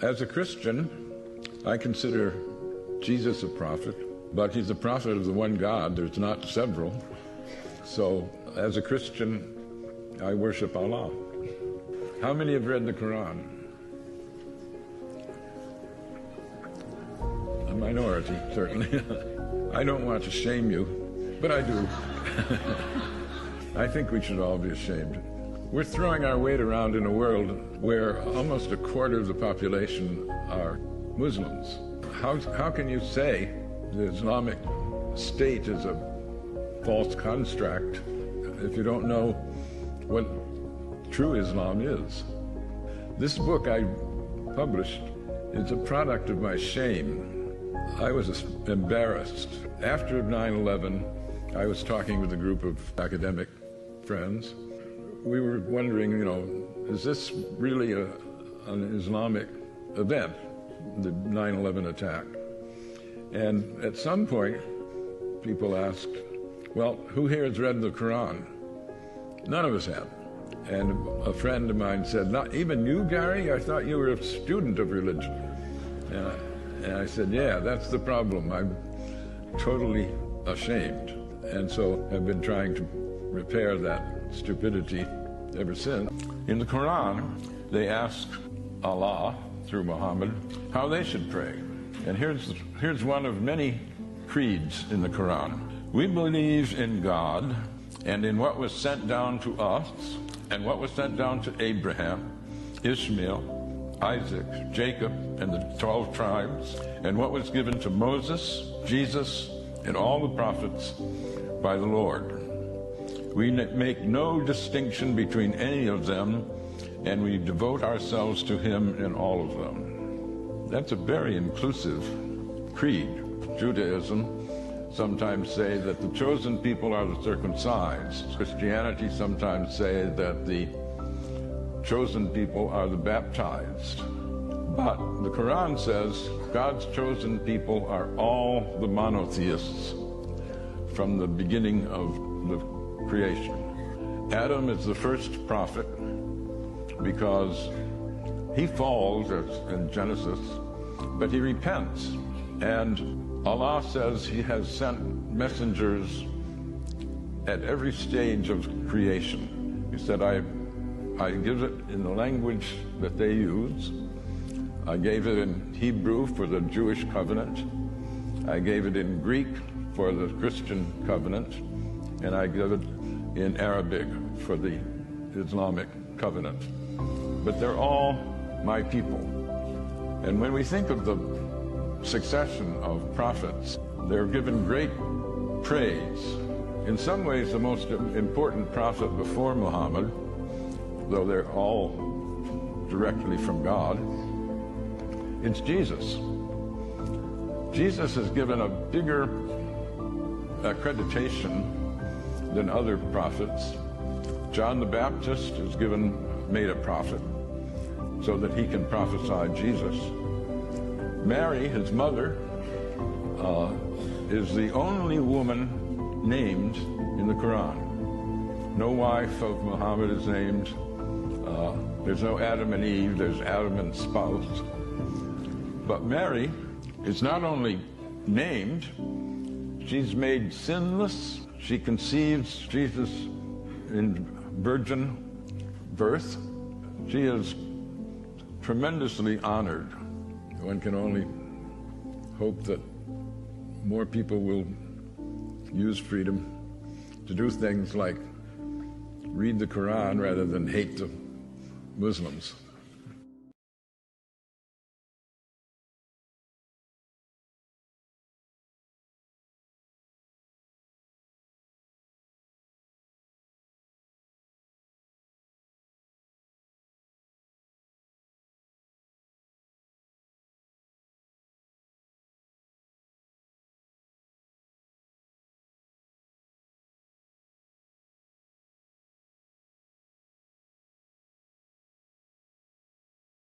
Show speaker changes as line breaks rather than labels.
As a Christian, I consider Jesus a prophet, but he's a prophet of the one God. There's not several. So as a Christian, I worship Allah. How many have read the Quran? A minority, certainly. I don't want to shame you, but I do. I think we should all be ashamed. We're throwing our weight around in a world where almost a quarter of the population are Muslims. How can you say the Islamic State is a false construct if you don't know what true Islam is? This book I published is a product of my shame. I was embarrassed. After 9/11, I was talking with a group of academic friends. We were wondering, is this really an Islamic event, the 9/11 attack? And at some point, people asked, well, who here has read the Quran? None of us had. And a friend of mine said, not even you, Gary? I thought you were a student of religion. And I said, yeah, that's the problem. I'm totally ashamed. And so I've been trying to repair that stupidity ever since. In the Quran, they ask Allah, through Muhammad, how they should pray. And here's one of many creeds in the Quran. We believe in God and in what was sent down to us and what was sent down to Abraham, Ishmael, Isaac, Jacob, and the 12 tribes, and what was given to Moses, Jesus, and all the prophets by the Lord. We make no distinction between any of them, and we devote ourselves to him in all of them. That's a very inclusive creed. Judaism sometimes say that the chosen people are the circumcised. Christianity sometimes say that the chosen people are the baptized. But the Quran says God's chosen people are all the monotheists from the beginning of the creation. Adam is the first prophet because he falls in Genesis, but he repents. And Allah says he has sent messengers at every stage of creation. He said, I give it in the language that they use. I gave it in Hebrew for the Jewish covenant. I gave it in Greek for the Christian covenant. And I give it in Arabic for the Islamic covenant. But they're all my people. And when we think of the succession of prophets, they're given great praise. In some ways, the most important prophet before Muhammad, though they're all directly from God, it's Jesus. Jesus is given a bigger accreditation than other prophets. John the Baptist is made a prophet so that he can prophesy Jesus. Mary, his mother, is the only woman named in the Quran. No wife of Muhammad is named. There's no Adam and Eve, there's Adam and spouse. But Mary is not only named, she's made sinless. She conceives Jesus in virgin birth. She is tremendously honored. One can only hope that more people will use freedom to do things like read the Quran rather than hate the Muslims.